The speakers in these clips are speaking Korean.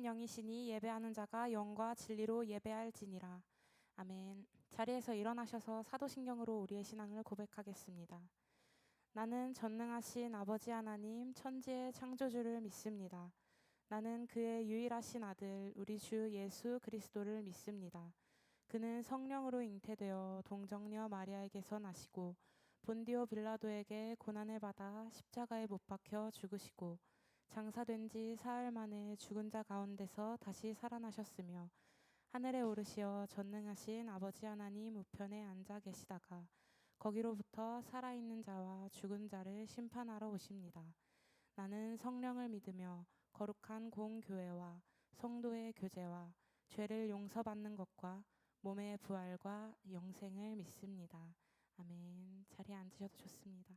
영이시니 예배하는 자가 영과 진리로 예배할지니라. 아멘. 자리에서 일어나셔서 사도신경으로 우리의 신앙을 고백하겠습니다. 나는 전능하신 아버지 하나님 천지의 창조주를 믿습니다. 나는 그의 유일하신 아들 우리 주 예수 그리스도를 믿습니다. 그는 성령으로 잉태되어 동정녀 마리아에게서 나시고 본디오 빌라도에게 고난을 받아 십자가에 못 박혀 죽으시고 장사된 지 사흘 만에 죽은 자 가운데서 다시 살아나셨으며 하늘에 오르시어 전능하신 아버지 하나님 우편에 앉아 계시다가 거기로부터 살아있는 자와 죽은 자를 심판하러 오십니다. 나는 성령을 믿으며 거룩한 공교회와 성도의 교제와 죄를 용서받는 것과 몸의 부활과 영생을 믿습니다. 아멘. 자리에 앉으셔도 좋습니다.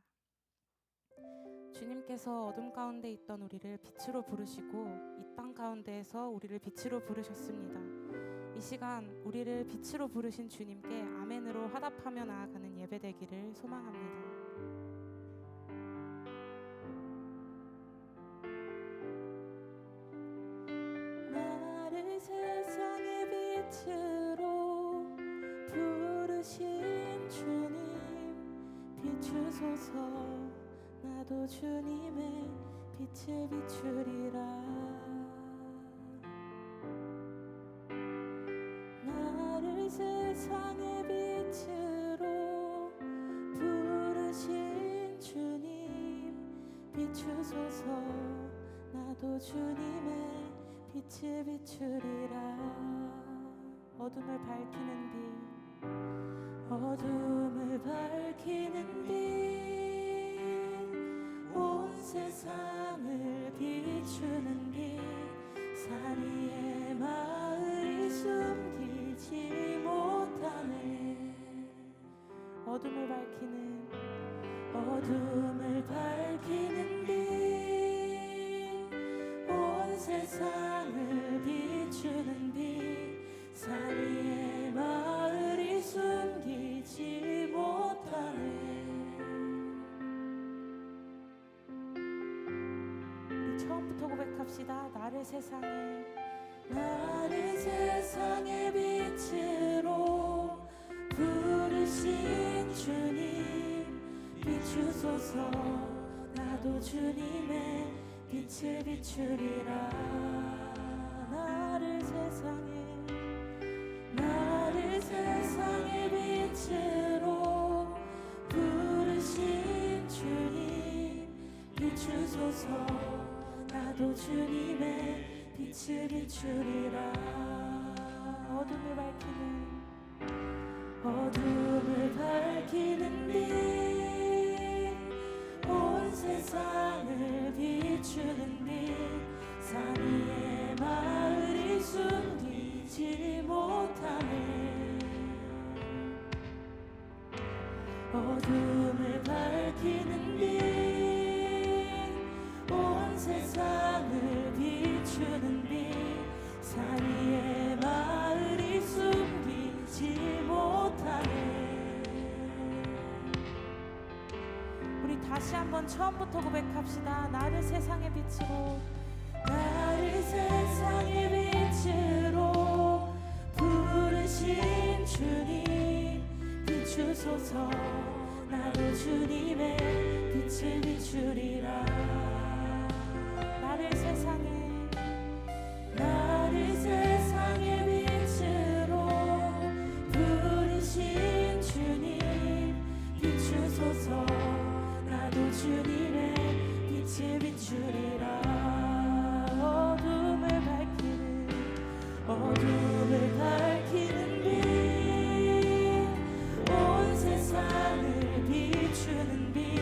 주님께서 어둠 가운데 있던 우리를 빛으로 부르시고 이 땅 가운데에서 우리를 빛으로 부르셨습니다. 이 시간 우리를 빛으로 부르신 주님께 아멘으로 화답하며 나아가는 예배 되기를 소망합니다. 나를 세상의 빛으로 부르신 주님 비추소서. 나도 주님의 빛을 비추리라. 나를 세상의 빛으로 부르신 주님 비추소서. 나도 주님의 빛을 비추리라. 어둠을 밝히는 빛, 어둠을 밝히는 빛, 온 세상을 비추는 빛, 산 위에 마을이 숨기지 못하네. 어둠을 밝히는 빛, 온 세상을 비추는 빛, 산 위에 마을이 숨기지 못하네. 우리 처음부터 고백합시다. 나를 세상의 빛으로 부르신 주님 비추소서. 나도 주님의 빛을 비추리라. 나를 세상의 빛으로 부르신 주님 비추소서. 나도 주님의 빛을 비추리라. 어둠을 밝히는 빛, 온 세상을 비추는 빛, 산 위에 마을이 숨기지 못하네. 어둠을 밝히는 빛, 온 세상을 비추는 빛, 산 위에 마을이 숨기지 못하네. 우리 다시 한번 처음부터 고백합시다. 나를 세상의 빛으로 부르신 주님 비추소서. 나도 주님의 빛을 비추리라. 나를 세상의 빛으로 부르신 주님 비추소서. 나도 주님의 빛을 비추리라. 어둠을 밝히는 빛, 온 세상을 비추는 빛,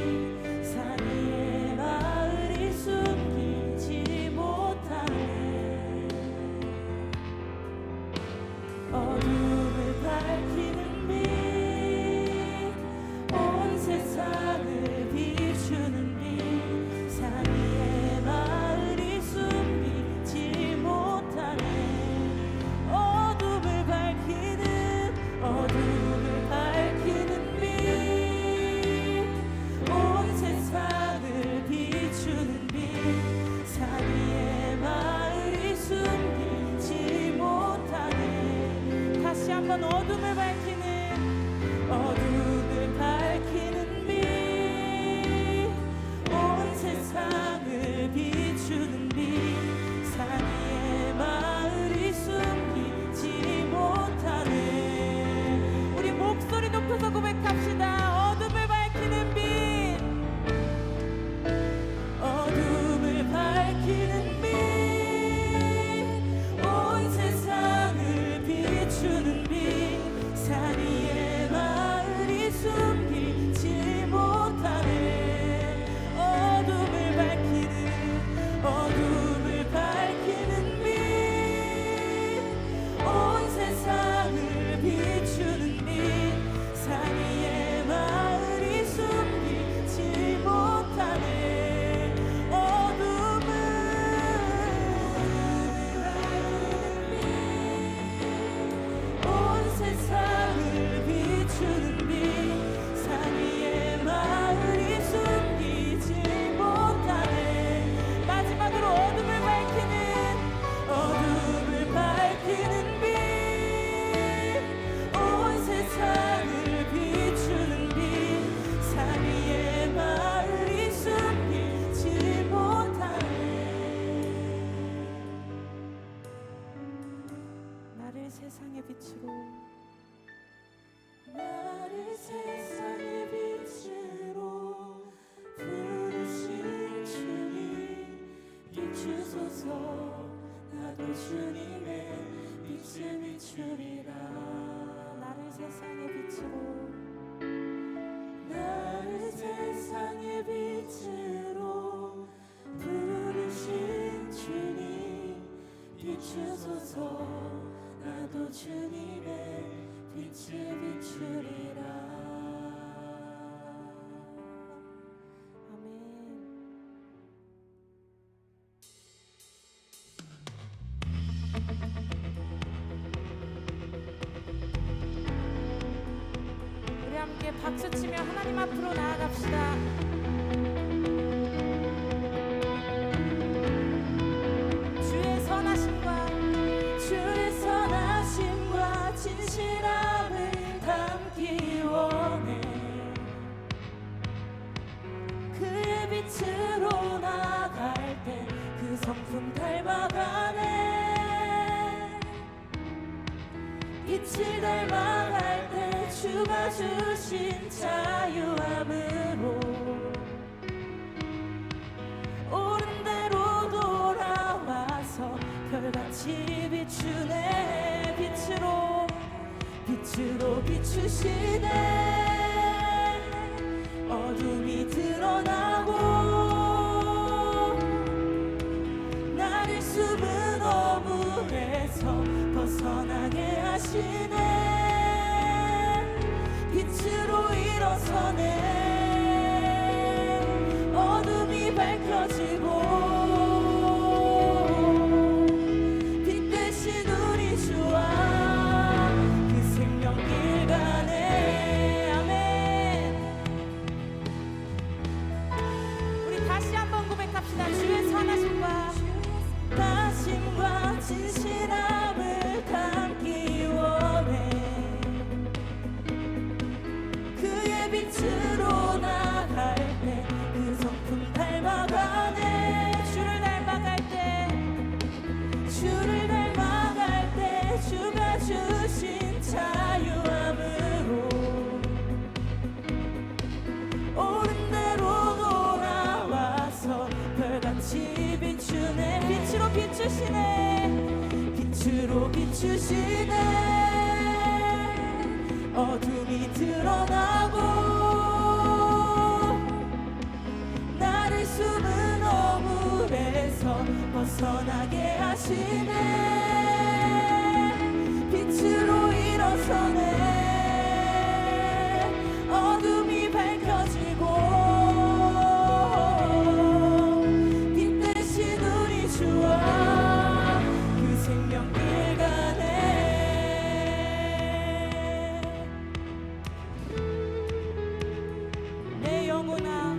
나도 주님의 빛을 비추리라. 나를 세상의 빛으로 나를 세상의 빛으로 부르신 주님 비추소서. 나도 주님의 빛을 비추리라. 아멘. 우리 함께 박수치며 하나님 앞으로 나아갑시다. 주의 선하심과 진실함을 담기 원해. 그의 빛으로 나갈 때 그 성품 닮아가네. 빛을 닮아갈 때 주가 주신 자유함으로 옳은 대로 돌아와서 별같이 비추네. 빛으로 비추시네. 어둠이 드러나고 나를 숨은 어둠에서 벗어나게 하시네. 빛으로 일어서네. 어둠이 밝혀지고 진실함을 담기 원해. 그의 빛으로 나갈 때 그 성품 닮아가네. 주를 닮아갈 때 주가 주신 자유함으로 옳은 대로 돌아와서 별같이 비추네. 빛으로 비추시네. 어둠이 드러나고 나를 숨은 어둠에서 벗어나게 하시네. 빛으로 일어서네. 어둠이 밝혀지고 빛 대신 우리 주와 그 생명길 가네. 내 영혼아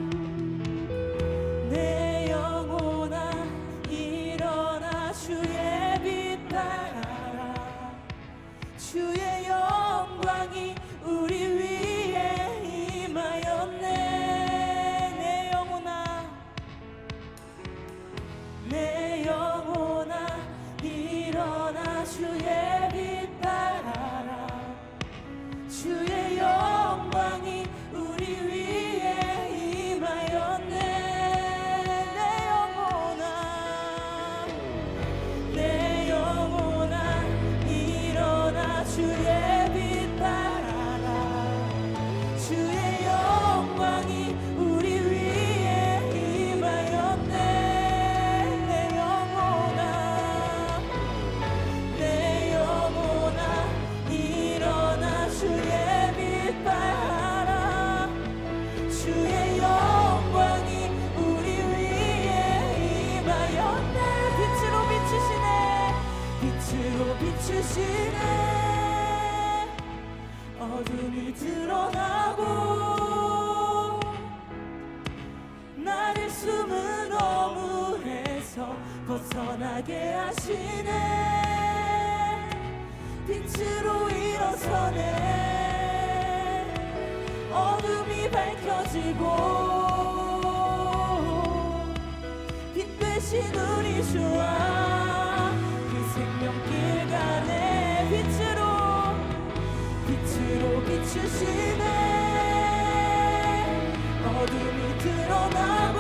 일어나 주의 빛 따라. 주의 영광이 우리 위에 임하였네. 내 영혼아 일어나 주의 빛 따라. 주의 영광이 우리 위에 임하였네. 내 영혼아 일어나 주의 빛 따라. 주의 영광이 우리 위에 임하였네. 내 영혼아 일어나 주의 빛 따라. 주의 영광이 우리 위에 임하였네. 빛으로 비추시네. 어둠이 드러나고 나를 숨은 어둠에서 벗어나게 하시네. 빛으로 일어서네. 어둠이 밝혀지고 빛 되신 우리 주와 그 생명길 가네. 빛으로 비추시네. 어둠이 드러나고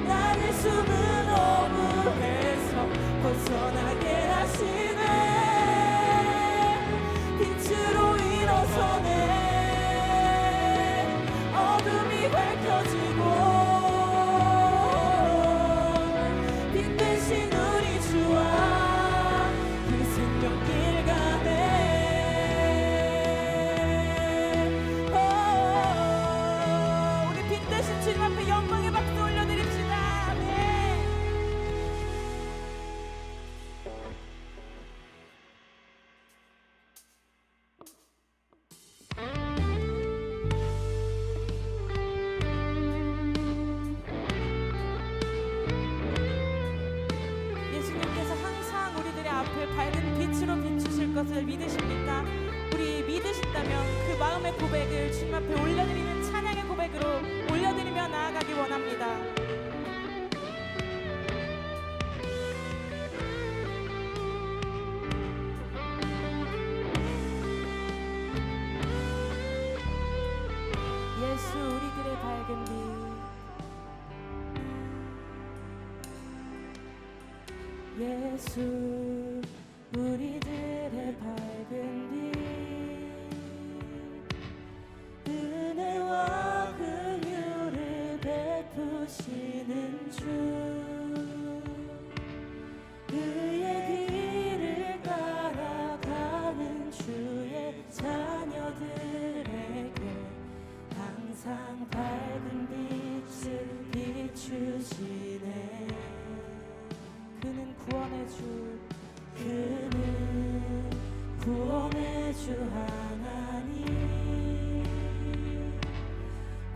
나를 숨은 앞에 올려드리는 찬양의 고백으로 올려드리며 나아가기 원합니다. 예수 우리들의 밝은 빛, 예수 우리들의 밝은 빛, 은혜와 긍휼을 베푸시는 주, 그의 길을 따라가는 주의 자녀들에게 항상 밝은 빛을 비추시네. 그는 구원의 주, 그는 구원의 주 하나님,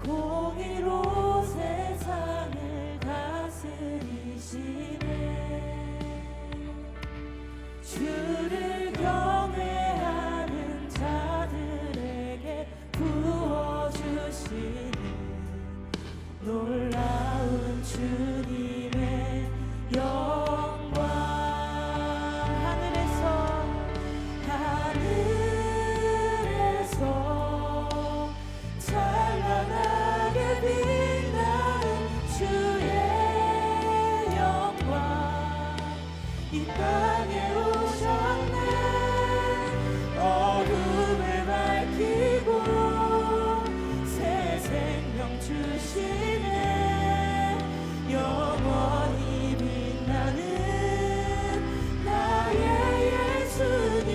공의로 세상을 다스리시네. 주를 경외하는 자들에게 부어주시는 놀라운 주님의 영광. 하늘에서 찬란하게 빛나는 주의 영광, 이 땅에 오셨네. 어둠을 밝히고 새 생명 주시네. 영원히 빛나는 나의 예수님,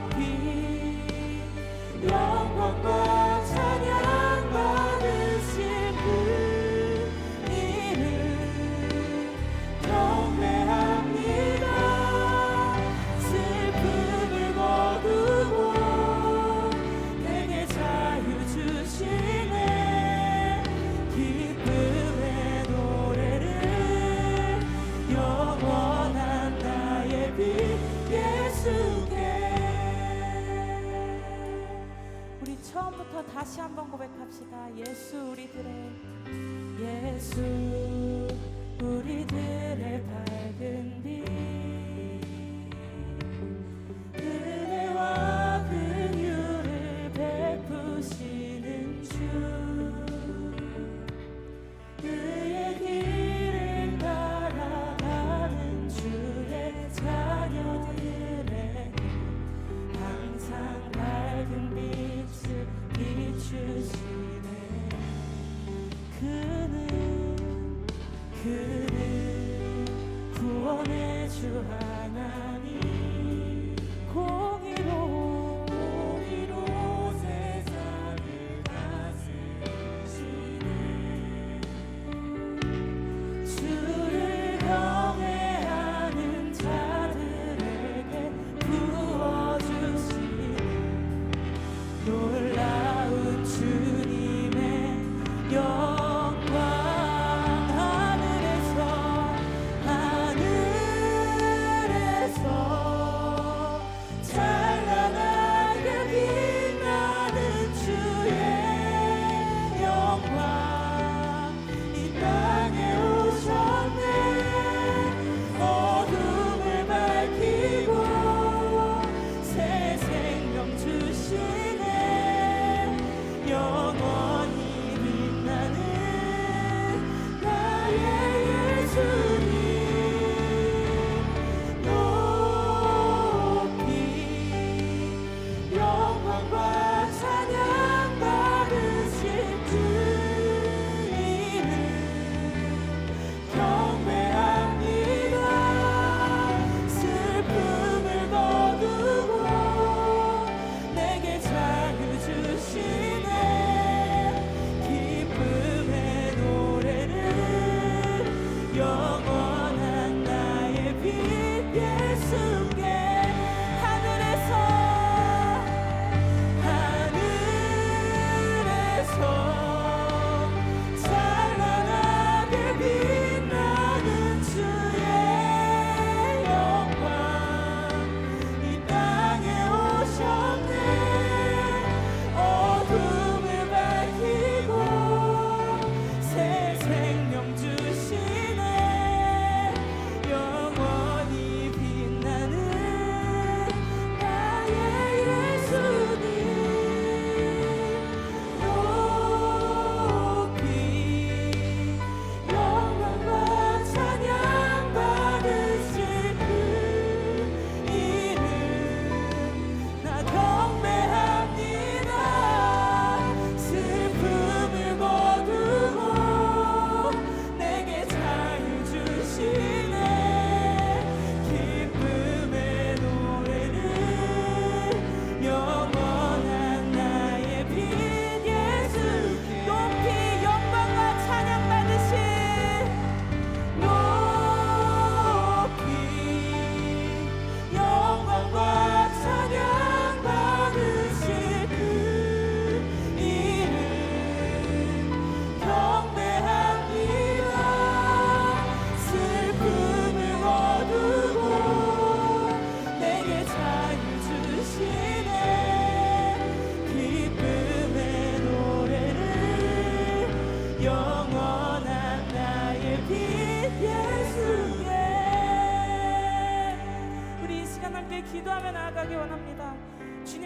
높이 영광과 찬양 받으실 그 이름 경배합니다. 슬픔을 거두고 내게 자유 주시네. 기쁨의 노래를 영원한 나의 빛 예수께. 우리 처음부터 다시 한번 고백합시다. 예수 우리들의, 예수 우리들의 밝은 빛, 은혜와 긍휼을 베푸시는 주, 그의 길을 따라가는 주의 자녀들에게 항상 밝은 빛을 비추시네. 그는 구원의 주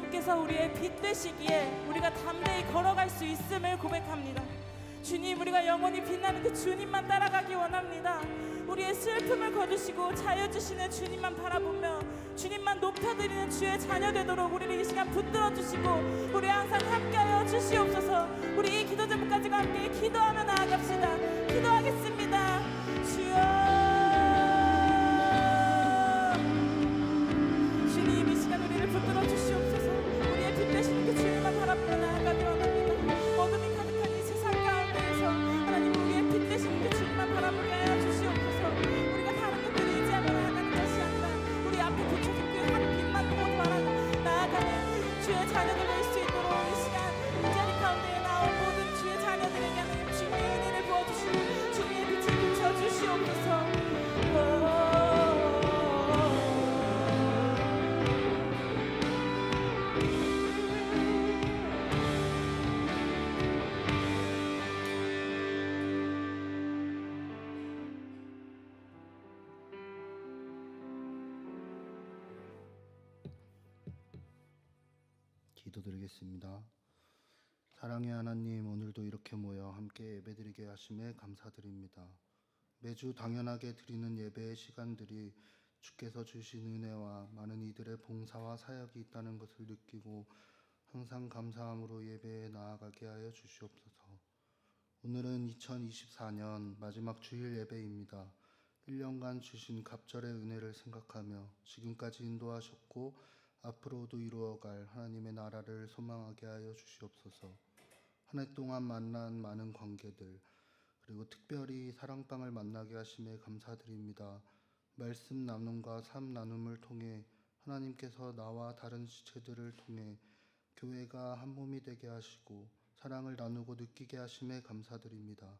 주님께서 우리의 빛 되시기에 우리가 담대히 걸어갈 수 있음을 고백합니다. 주님, 우리가 영원히 빛나는 그 주님만 따라가기 원합니다. 우리의 슬픔을 거두시고 자유 주시는 주님만 바라보며 주님만 높여드리는 주의 자녀 되도록 우리를 이 시간 붙들어 주시고 우리 항상 함께하여 주시옵소서. 우리 이 기도 제목까지가 함께 기도하며 나아갑시다. 기도하겠습니다. 주여, 주님 이 시간 우리를 붙들어 주시옵소서. 우리의 빛 되시는 그 주님만 바라보며 나아가기 원합니다. 어둠이 가득한 이 세상 가운데에서 하나님 우리의 빛 되시는 그 주님만 바라보게 하여 주시옵소서. 우리가 다른 것들을 의지하며 나아가는 것이 아니라 우리 앞에 비춰진 그 한 빛만 보고 나아가는 주의 자녀들 될 수 있도록 이 시간 이 자리 가운데에 나온 모든 주의 자녀들에게 하나님 주님의 은혜를 부어주시고 주님의 빛을 비춰주시옵소서. 기도드리겠습니다. 사랑의 하나님, 오늘도 이렇게 모여 함께 예배드리게 하심에 감사드립니다. 매주 당연하게 드리는 예배의 시간들이 주께서 주신 은혜와 많은 이들의 봉사와 사역이 있다는 것을 느끼고 항상 감사함으로 예배에 나아가게 하여 주시옵소서. 오늘은 2024년 마지막 주일 예배입니다. 1년간 주신 갑절의 은혜를 생각하며 지금까지 인도하셨고 앞으로도 이루어갈 하나님의 나라를 소망하게 하여 주시옵소서. 한 해 동안 만난 많은 관계들, 그리고 특별히 사랑방을 만나게 하심에 감사드립니다. 말씀 나눔과 삶 나눔을 통해 하나님께서 나와 다른 지체들을 통해 교회가 한 몸이 되게 하시고 사랑을 나누고 느끼게 하심에 감사드립니다.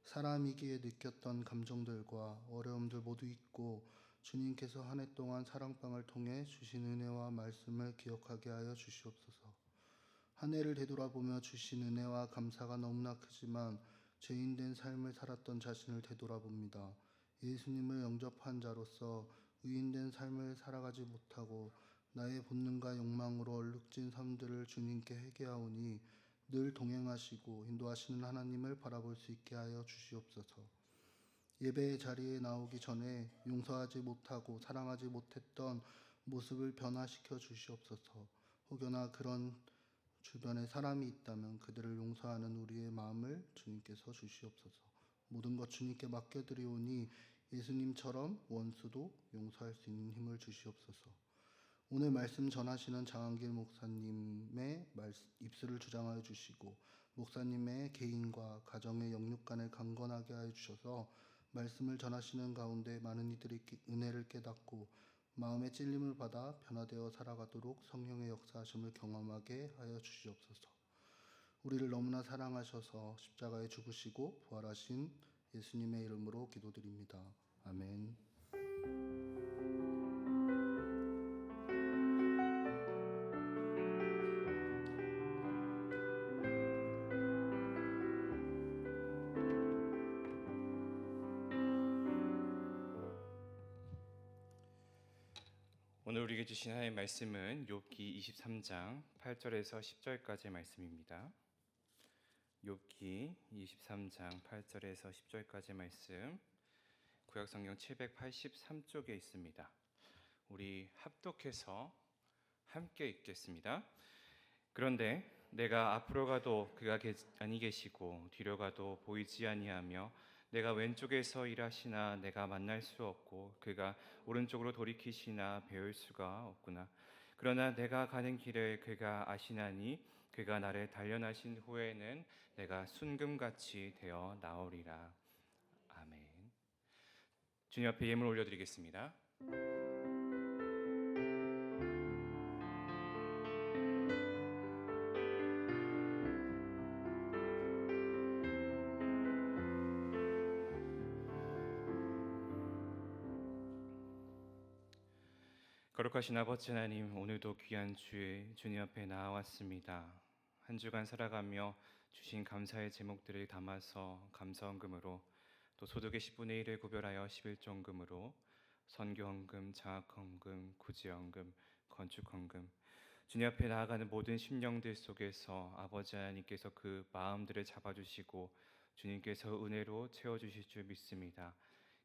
사람이기에 느꼈던 감정들과 어려움들 모두 잊고 주님께서 한 해 동안 사랑방을 통해 주신 은혜와 말씀을 기억하게 하여 주시옵소서. 한 해를 되돌아보며 주신 은혜와 감사가 너무나 크지만 죄인된 삶을 살았던 자신을 되돌아봅니다. 예수님을 영접한 자로서 의인된 삶을 살아가지 못하고 나의 본능과 욕망으로 얼룩진 삶들을 주님께 회개하오니 늘 동행하시고 인도하시는 하나님을 바라볼 수 있게 하여 주시옵소서. 예배의 자리에 나오기 전에 용서하지 못하고 사랑하지 못했던 모습을 변화시켜 주시옵소서. 혹여나 그런 주변에 사람이 있다면 그들을 용서하는 우리의 마음을 주님께서 주시옵소서. 모든 것 주님께 맡겨드리오니 예수님처럼 원수도 용서할 수 있는 힘을 주시옵소서. 오늘 말씀 전하시는 장한길 목사님의 입술을 주장하여 주시고 목사님의 개인과 가정의 영육간을 강건하게 하여 주셔서 말씀을 전하시는 가운데 많은 이들이 은혜를 깨닫고 마음의 찔림을 받아 변화되어 살아가도록 성령의 역사하심을 경험하게 하여 주시옵소서. 우리를 너무나 사랑하셔서 십자가에 죽으시고 부활하신 예수님의 이름으로 기도드립니다. 아멘. 오늘 우리에게 주신 하나님의 말씀은 욥기 23장 8절에서 10절까지의 말씀입니다. 욥기 23장 8절에서 10절까지의 말씀, 구약성경 783쪽에 있습니다. 우리 합독해서 함께 읽겠습니다. 그런데 내가 앞으로 가도 그가 아니 계시고 뒤로 가도 보이지 아니하며 내가 왼쪽에서 일하시나 내가 만날 수 없고 그가 오른쪽으로 돌이키시나 배울 수가 없구나. 그러나 내가 가는 길을 그가 아시나니 그가 나를 단련하신 후에는 내가 순금같이 되어 나오리라. 아멘. 주님 앞에 예물 올려드리겠습니다. 거룩하신 아버지 하나님, 오늘도 귀한 주님 앞에 나와왔습니다. 한 주간 살아가며 주신 감사의 제목들을 담아서 감사헌금으로, 또 소득의 10분의 1을 구별하여 11조헌금으로 선교헌금, 장학헌금, 구제헌금, 건축헌금, 주님 앞에 나아가는 모든 심령들 속에서 아버지 하나님께서 그 마음들을 잡아주시고 주님께서 은혜로 채워주실 줄 믿습니다.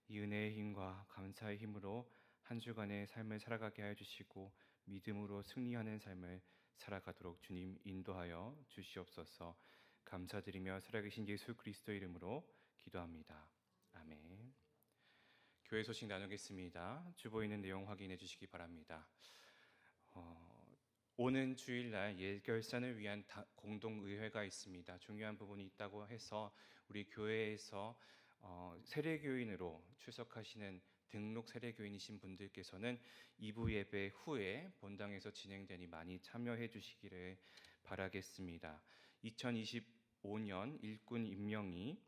이 은혜의 힘과 감사의 힘으로 한 주간의 삶을 살아가게 하여 주시고 믿음으로 승리하는 삶을 살아가도록 주님 인도하여 주시옵소서. 감사드리며 살아계신 예수 그리스도 이름으로 기도합니다. 아멘. 교회 소식 나누겠습니다. 주보에 있는 내용 확인해 주시기 바랍니다. 오는 주일날 예결산을 위한 공동의회가 있습니다. 중요한 부분이 있다고 해서 우리 교회에서 세례교인으로 출석하시는 등록 세례교인이신 분들께서는 2부 예배 후에 본당에서 진행되니 많이 참여해 주시기를 바라겠습니다. 2025년 일꾼 임명이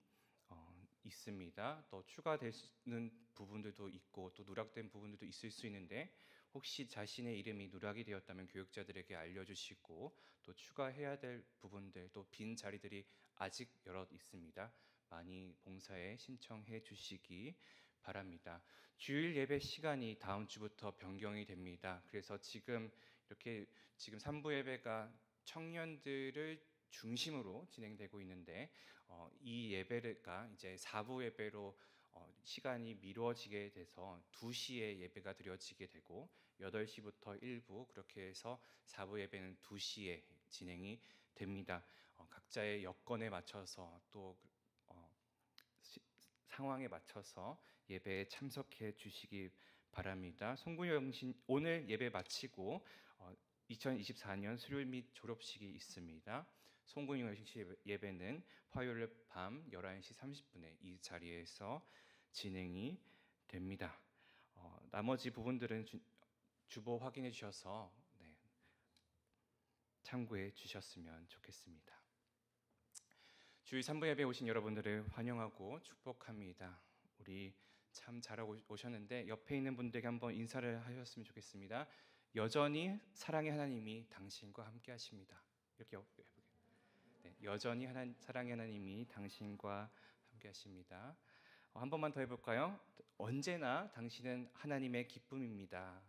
있습니다. 또 추가되는 부분들도 있고 또 누락된 부분들도 있을 수 있는데 혹시 자신의 이름이 누락이 되었다면 교육자들에게 알려주시고 또 추가해야 될 부분들 또 빈 자리들이 아직 여럿 있습니다. 많이 봉사에 신청해 주시기 바랍니다. 주일 예배 시간이 다음 주부터 변경이 됩니다. 그래서 지금 3부 예배가 청년들을 중심으로 진행되고 있는데 이 예배가 이제 4부 예배로 시간이 미뤄지게 돼서 2시에 예배가 드려지게 되고 8시부터 1부 그렇게 해서 4부 예배는 2시에 진행이 됩니다. 각자의 여건에 맞춰서 또 상황에 맞춰서 예배에 참석해 주시기 바랍니다. 송구영신 오늘 예배 마치고 2024년 수료일 및 졸업식이 있습니다. 송구영신 예배는 화요일 밤 11시 30분에 이 자리에서 진행이 됩니다. 나머지 부분들은 주보 확인해 주셔서 참고해 주셨으면 좋겠습니다. 주일 3부 예배에 오신 여러분들을 환영하고 축복합니다. 우리 참 잘하고 오셨는데 옆에 있는 분들에게 한번 인사를 하셨으면 좋겠습니다. 여전히 사랑의 하나님이 당신과 함께 하십니다. 이렇게 여전히 사랑의 하나님이 당신과 함께 하십니다. 한 번만 더 해볼까요? 언제나 당신은 하나님의 기쁨입니다.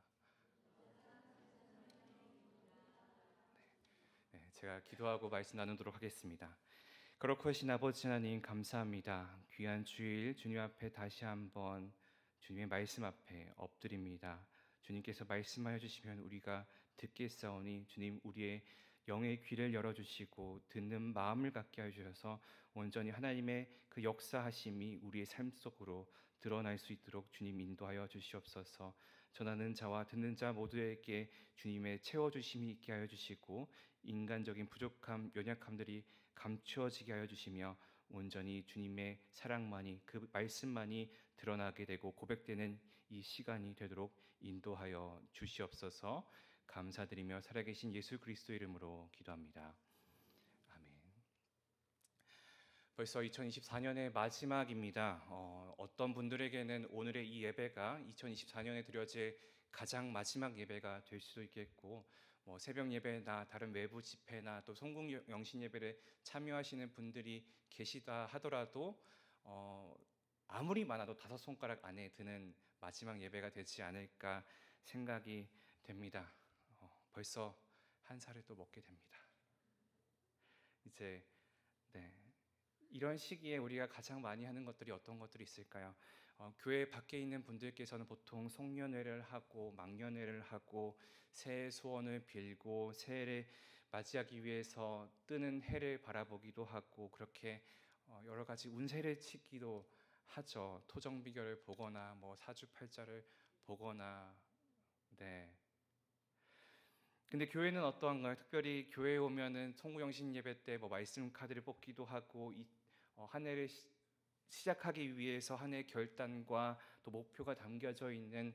제가 기도하고 말씀 나누도록 하겠습니다. 거룩 하신 아버지 하나님 감사합니다. 귀한 주일 주님 앞에 다시 한번 주님의 말씀 앞에 엎드립니다. 주님께서 말씀하여 주시면 우리가 듣겠사오니 주님 우리의 영의 귀를 열어주시고 듣는 마음을 갖게 하여 주셔서 온전히 하나님의 그 역사하심이 우리의 삶 속으로 드러날 수 있도록 주님 인도하여 주시옵소서. 전하는 자와 듣는 자 모두에게 주님의 채워주심이 있게 하여 주시고 인간적인 부족함, 연약함들이 감추어지게 하여 주시며 온전히 주님의 사랑만이 그 말씀만이 드러나게 되고 고백되는 이 시간이 되도록 인도하여 주시옵소서. 감사드리며 살아계신 예수 그리스도 이름으로 기도합니다. 아멘. 벌써 2024년의 마지막입니다. 어떤 분들에게는 오늘의 이 예배가 2024년에 드려질 가장 마지막 예배가 될 수도 있겠고 새벽 예배나 다른 외부 집회나 또 송궁 영신 예배를 참여하시는 분들이 계시다 하더라도 아무리 많아도 5손가락 안에 드는 마지막 예배가 되지 않을까 생각이 됩니다. 벌써 한 살을 또 먹게 됩니다. 이제 이런 시기에 우리가 가장 많이 하는 것들이 어떤 것들이 있을까요? 교회 밖에 있는 분들께서는 보통 송년회를 하고 망년회를 하고 새해 소원을 빌고 새해를 맞이하기 위해서 뜨는 해를 바라보기도 하고 그렇게 여러 가지 운세를 치기도 하죠. 토정비결을 보거나 사주팔자를 보거나 근데 교회는 어떠한가요? 특별히 교회에 오면은 송구영신 예배 때 말씀 카드를 뽑기도 하고 한 해를 시작하기 위해서 한 해 결단과 또 목표가 담겨져 있는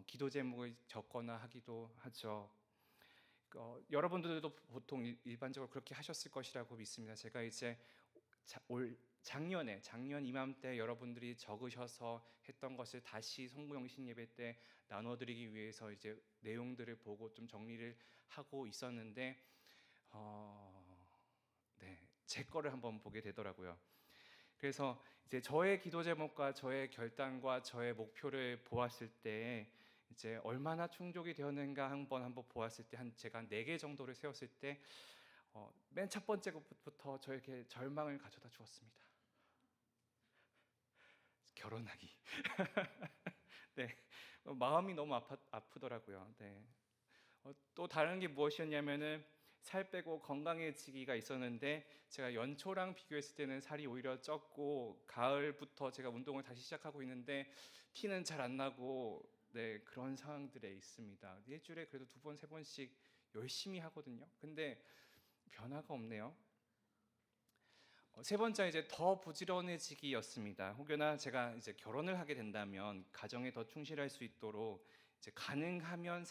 기도 제목을 적거나 하기도 하죠. 여러분들도 보통 일반적으로 그렇게 하셨을 것이라고 믿습니다. 제가 이제 작년 이맘때 여러분들이 적으셔서 했던 것을 다시 송구영신 예배 때 나눠드리기 위해서 이제 내용들을 보고 좀 정리를 하고 있었는데 제 거를 한번 보게 되더라고요. 그래서 이제 저의 기도 제목과 저의 결단과 저의 목표를 보았을 때 이제 얼마나 충족이 되었는가 한번 보았을 때 제가 한 4개 정도를 세웠을 때 맨 첫 번째 것부터 저에게 절망을 가져다 주었습니다. 결혼하기. 네, 마음이 너무 아프더라고요. 네. 또 다른 게 무엇이었냐면은 살 빼고 건강해지기가 있었는데 제가 연초랑 비교했을 때는 살이 오히려 쪘고 가을부터 제가 운동을 다시 시작하고 있는데 티는 잘 안 나고 네, 그런 상황들에 있습니다. 일주일에 그래도 2번, 3번씩 열심히 하거든요. 근데 변화가 없네요. 세 번째 이제 더 부지런해지기였습니다. 혹여나 제가 이제 결혼을 하게 된다면 가정에 더 충실할 수 있도록 이제 가능하면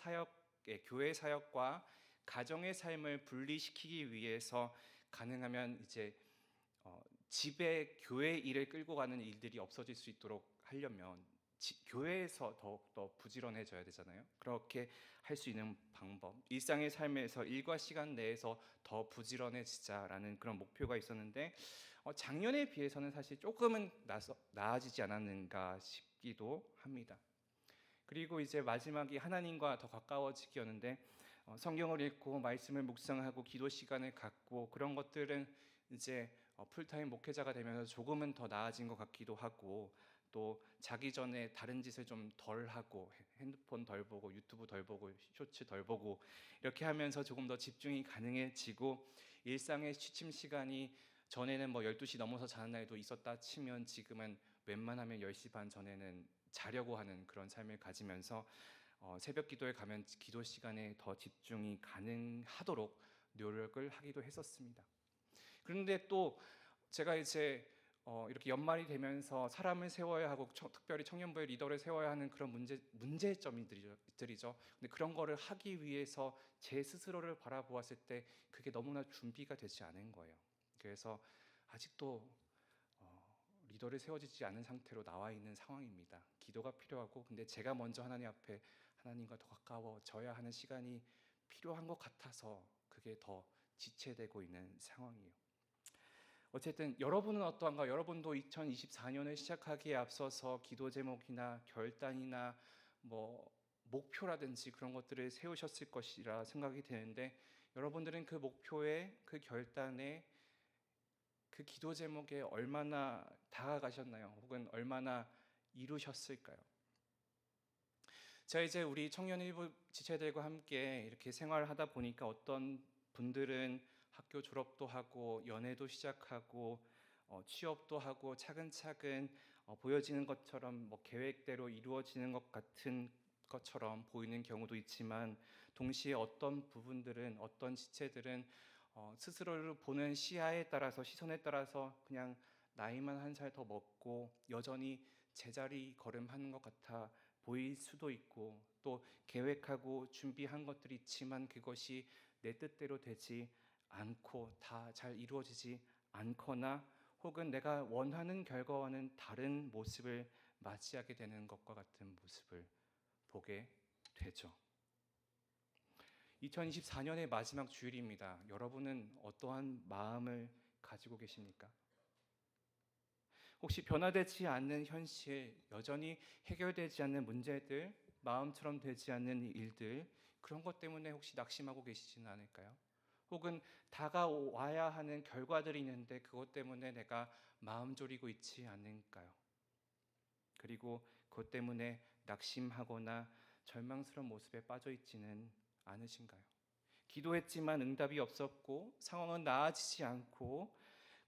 교회 사역과 가정의 삶을 분리시키기 위해서 가능하면 이제 집에 교회 일을 끌고 가는 일들이 없어질 수 있도록 하려면 교회에서 더욱더 부지런해져야 되잖아요. 그렇게 할 수 있는 방법, 일상의 삶에서 일과 시간 내에서 더 부지런해지자라는 그런 목표가 있었는데 작년에 비해서는 사실 조금은 나아지지 않았는가 싶기도 합니다. 그리고 이제 마지막이 하나님과 더 가까워지기였는데 성경을 읽고 말씀을 묵상하고 기도 시간을 갖고 그런 것들은 이제 풀타임 목회자가 되면서 조금은 더 나아진 것 같기도 하고 또 자기 전에 다른 짓을 좀 덜 하고 핸드폰 덜 보고 유튜브 덜 보고 쇼츠 덜 보고 이렇게 하면서 조금 더 집중이 가능해지고 일상의 취침 시간이 전에는 뭐 12시 넘어서 자는 날도 있었다 치면 지금은 웬만하면 10시 반 전에는 자려고 하는 그런 삶을 가지면서 새벽 기도에 가면 기도 시간에 더 집중이 가능하도록 노력을 하기도 했었습니다. 그런데 또 제가 이제 이렇게 연말이 되면서 사람을 세워야 하고 특별히 청년부의 리더를 세워야 하는 그런 문제점들이죠. 근데 그런 거를 하기 위해서 제 스스로를 바라보았을 때 그게 너무나 준비가 되지 않은 거예요. 그래서 아직도 리더를 세워지지 않은 상태로 나와 있는 상황입니다. 기도가 필요하고 근데 제가 먼저 하나님 앞에 하나님과 더 가까워져야 하는 시간이 필요한 것 같아서 그게 더 지체되고 있는 상황이에요. 어쨌든 여러분은 어떠한가? 여러분도 2024년을 시작하기에 앞서서 기도 제목이나 결단이나 뭐 목표라든지 그런 것들을 세우셨을 것이라 생각이 되는데 여러분들은 그 목표에 그 결단에 그 기도 제목에 얼마나 다가가셨나요? 혹은 얼마나 이루셨을까요? 자, 이제 우리 청년 일부 지체들과 함께 이렇게 생활하다 보니까 어떤 분들은 학교 졸업도 하고 연애도 시작하고 취업도 하고 차근차근 보여지는 것처럼 뭐 계획대로 이루어지는 것 같은 것처럼 보이는 경우도 있지만 동시에 어떤 부분들은 어떤 지체들은 스스로를 보는 시야에 따라서 시선에 따라서 그냥 나이만 1살 더 먹고 여전히 제자리 걸음하는 것 같아 보일 수도 있고 또 계획하고 준비한 것들이 있지만 그것이 내 뜻대로 되지 않고 다 잘 이루어지지 않거나 혹은 내가 원하는 결과와는 다른 모습을 맞이하게 되는 것과 같은 모습을 보게 되죠. 2024년의 마지막 주일입니다. 여러분은 어떠한 마음을 가지고 계십니까? 혹시 변화되지 않는 현실, 여전히 해결되지 않는 문제들, 마음처럼 되지 않는 일들 그런 것 때문에 혹시 낙심하고 계시지는 않을까요? 혹은 다가와야 하는 결과들이 있는데 그것 때문에 내가 마음 졸이고 있지 않을까요? 그리고 그것 때문에 낙심하거나 절망스러운 모습에 빠져 있지는 않으신가요? 기도했지만 응답이 없었고 상황은 나아지지 않고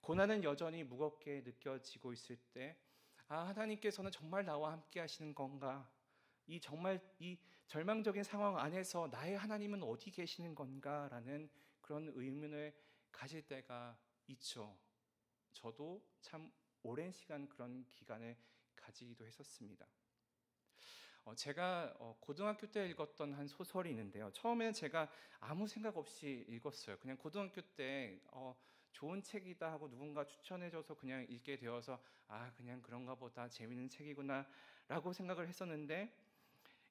고난은 여전히 무겁게 느껴지고 있을 때 하나님께서는 정말 나와 함께 하시는 건가? 정말 이 절망적인 상황 안에서 나의 하나님은 어디 계시는 건가? 라는 그런 의문을 가질 때가 있죠. 저도 참 오랜 시간 그런 기간을 가지기도 했었습니다. 제가 고등학교 때 읽었던 한 소설이 있는데요. 처음에는 제가 아무 생각 없이 읽었어요. 그냥 고등학교 때 좋은 책이다 하고 누군가 추천해줘서 그냥 읽게 되어서 그냥 그런가 보다 재밌는 책이구나 라고 생각을 했었는데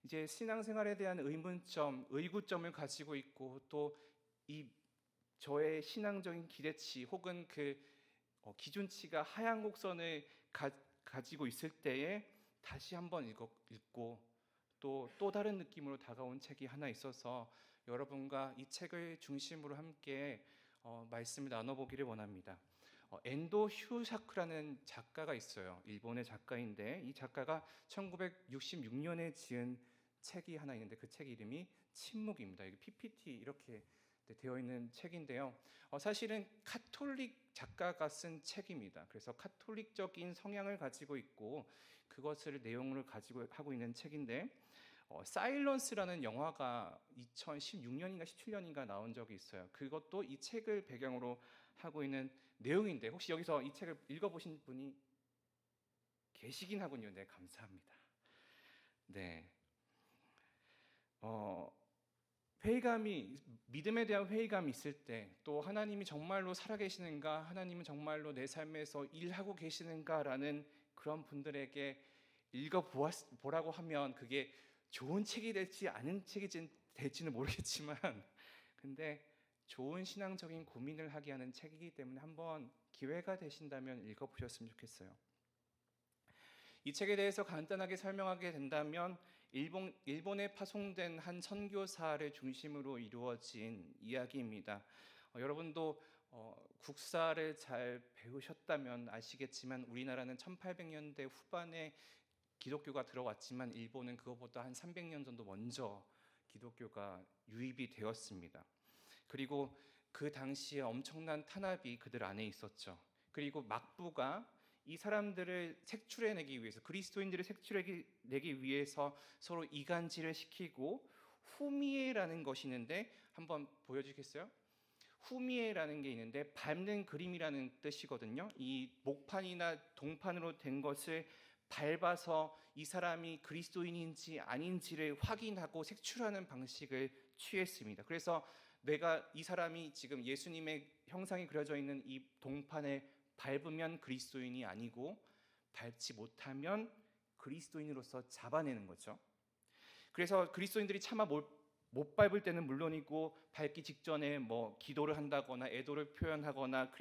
이제 신앙생활에 대한 의문점, 의구점을 가지고 있고 또 이 저의 신앙적인 기대치 혹은 그 기준치가 하향 곡선을 가지고 있을 때에 다시 한번 읽고 또 다른 느낌으로 다가온 책이 하나 있어서 여러분과 이 책을 중심으로 함께 말씀을 나눠보기를 원합니다. 엔도 휴사크라는 작가가 있어요. 일본의 작가인데 이 작가가 1966년에 지은 책이 하나 있는데 그 책 이름이 침묵입니다. 이게 PPT 이렇게 되어 있는 책인데요. 사실은 카톨릭 작가가 쓴 책입니다. 그래서 카톨릭적인 성향을 가지고 있고 그것을 내용을 가지고 하고 있는 책인데 사일런스라는 영화가 2016년인가 17년인가 나온 적이 있어요. 그것도 이 책을 배경으로 하고 있는 내용인데 혹시 여기서 이 책을 읽어보신 분이 계시긴 하군요. 네, 감사합니다. 네, 회의감이 믿음에 대한 회의감이 있을 때 또 하나님이 정말로 살아계시는가, 하나님은 정말로 내 삶에서 일하고 계시는가라는 그런 분들에게 읽어보라고 하면 그게 좋은 책이 될지 아닌 책이 될지는 모르겠지만 근데 좋은 신앙적인 고민을 하게 하는 책이기 때문에 한번 기회가 되신다면 읽어보셨으면 좋겠어요. 이 책에 대해서 간단하게 설명하게 된다면 일본에 파송된 한 선교사를 중심으로 이루어진 이야기입니다. 여러분도 국사를 잘 배우셨다면 아시겠지만 우리나라는 1800년대 후반에 기독교가 들어왔지만 일본은 그것보다 한 300년 정도 먼저 기독교가 유입이 되었습니다. 그리고 그 당시에 엄청난 탄압이 그들 안에 있었죠. 그리고 막부가 이 사람들을 색출해내기 위해서 그리스도인들을 색출해내기 위해서 서로 이간질을 시키고 후미에라는 것이 있는데 한번 보여주겠어요? 후미에라는 게 있는데 밟는 그림이라는 뜻이거든요. 이 목판이나 동판으로 된 것을 밟아서 이 사람이 그리스도인인지 아닌지를 확인하고 색출하는 방식을 취했습니다. 그래서 내가 이 사람이 지금 예수님의 형상이 그려져 있는 이 동판에 밟으면 그리스도인이 아니고 밟지 못하면 그리스도인으로서 잡아내는 거죠. 그래서 그리스도인들이 차마 못 밟을 때는 물론이고 밟기 직전에 뭐 기도를 한다거나 애도를 표현하거나